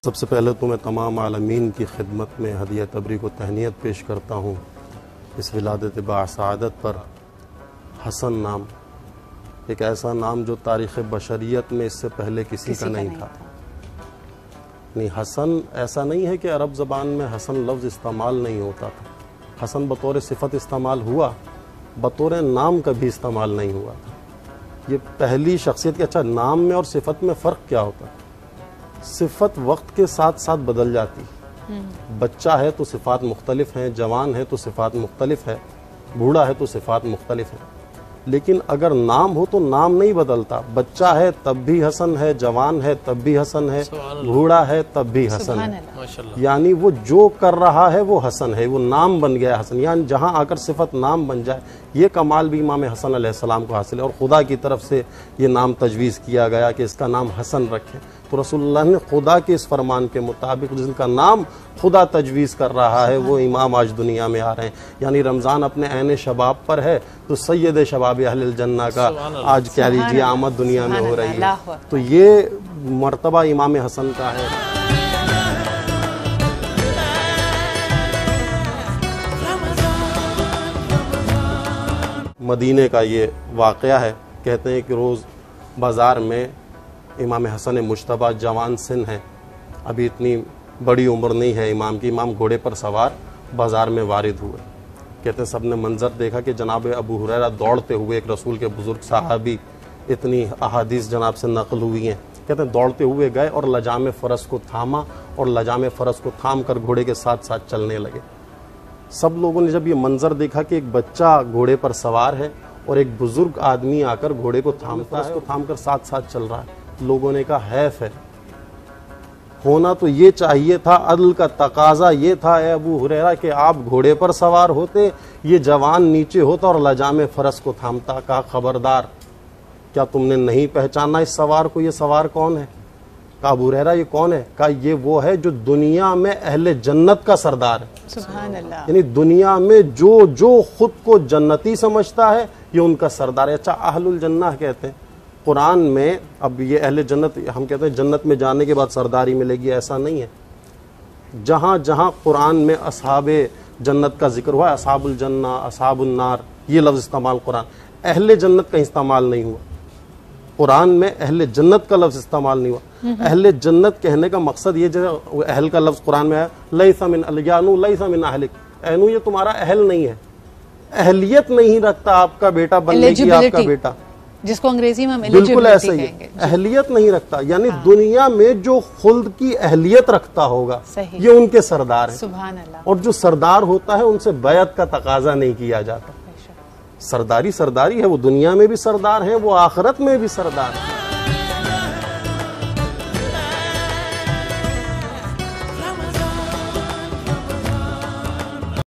سب سے پہلے تو میں تمام عالمین کی خدمت میں ہدیہ تبریک و تہنیت پیش کرتا ہوں اس ولادت باسعادت پر۔ حسن نام ایک ایسا نام جو تاریخ بشریت میں اس سے پہلے کسی کا نہیں تھا۔ نہیں، حسن ایسا نہیں ہے کہ عرب زبان میں حسن لفظ استعمال نہیں ہوتا تھا۔ حسن بطور صفت استعمال ہوا، بطور نام کبھی استعمال نہیں ہوا تھا۔ یہ پہلی شخصیت کہ اچھا نام میں اور صفت میں فرق کیا ہوتا ہے؟ صفت وقت کے ساتھ ساتھ بدل جاتی۔ بچہ ہے تو صفات مختلف ہیں، جوان ہے تو صفات مختلف ہے، بوڑھا ہے تو صفات مختلف ہیں۔ لیکن اگر نام ہو تو نام نہیں بدلتا۔ بچہ ہے تب بھی حسن ہے، جوان ہے تب بھی حسن ہے، بوڑھا ہے تب بھی حسن ہے۔ یعنی وہ جو کر رہا ہے وہ حسن ہے، وہ نام بن گیا حسن۔ یعنی جہاں آ کر صفت نام بن جائے، یہ کمال بھی امام حسن علیہ السلام کو حاصل ہے، اور خدا کی طرف سے یہ نام تجویز کیا گیا کہ اس کا نام حسن رکھیں۔ تو رسول اللہ نے خدا کے اس فرمان کے مطابق جن کا نام خدا تجویز کر رہا ہے وہ امام آج دنیا میں آ رہے ہیں۔ یعنی رمضان اپنے عین شباب پر ہے تو سید شباب اہل الجنہ کا آج کہہ لیجیے آمد دنیا میں ہو رہی ہے۔ تو یہ مرتبہ امام حسن کا ہے۔ مدینے کا یہ واقعہ ہے، کہتے ہیں کہ روز بازار میں امام حسن مجتبیٰ جوان سن ہیں، ابھی اتنی بڑی عمر نہیں ہے امام کی، امام گھوڑے پر سوار بازار میں وارد ہوئے۔ کہتے ہیں سب نے منظر دیکھا کہ جناب ابو ہریرہ دوڑتے ہوئے، ایک رسول کے بزرگ صحابی، اتنی احادیث جناب سے نقل ہوئی ہیں، کہتے ہیں دوڑتے ہوئے گئے اور لجام فرس کو تھاما اور لجام فرس کو تھام کر گھوڑے کے ساتھ ساتھ چلنے لگے۔ سب لوگوں نے جب یہ منظر دیکھا کہ ایک بچہ گھوڑے پر سوار ہے اور ایک بزرگ آدمی آ کر گھوڑے کو تھامتا ہے، اس کو تھام کر ساتھ ساتھ چل رہا ہے، لوگوں نے کہا حیف ہے، ہونا تو یہ چاہیے تھا، عدل کا تقاضا یہ تھا اے ابو ہریرہ کہ آپ گھوڑے پر سوار ہوتے، یہ جوان نیچے ہوتا اور لجام فرس کو تھامتا۔ کہا خبردار، کیا تم نے نہیں پہچانا اس سوار کو؟ یہ سوار کون ہے؟ کہا ابو ہریرہ یہ کون ہے؟ کہا یہ وہ ہے جو دنیا میں اہل جنت کا سردار ہے۔ سبحان اللہ۔ یعنی دنیا میں جو خود کو جنتی سمجھتا ہے یہ ان کا سردار ہے۔ اچھا اہل الجنہ کہتے ہیں قرآن میں، اب یہ اہل جنت ہم کہتے ہیں جنت میں جانے کے بعد سرداری ملے گی، ایسا نہیں ہے۔ جہاں جہاں قرآن میں اصحاب جنت کا ذکر ہوا، اصحاب الجنہ، اصحاب النار، یہ لفظ استعمال قرآن، اہل جنت کا استعمال نہیں ہوا قرآن میں، اہل جنت کا لفظ استعمال نہیں ہوا۔ اہل جنت کہنے کا مقصد یہ، جیسے اہل کا لفظ قرآن میں ہے لیس من الیانو لیس من اہلک، اینو یہ تمہارا اہل نہیں ہے، اہلیت نہیں رکھتا آپ کا بیٹا بننے کی، آپ کا بیٹا جس کو انگریزی میں بالکل ایسا ہی ہے، اہلیت نہیں رکھتا۔ یعنی دنیا میں جو خلد کی اہلیت رکھتا ہوگا یہ ان کے سردار ہیں۔ سبحان اللہ۔ اور جو سردار ہوتا ہے ان سے بیعت کا تقاضا نہیں کیا جاتا۔ سرداری سرداری ہے، وہ دنیا میں بھی سردار ہیں، وہ آخرت میں بھی سردار ہیں۔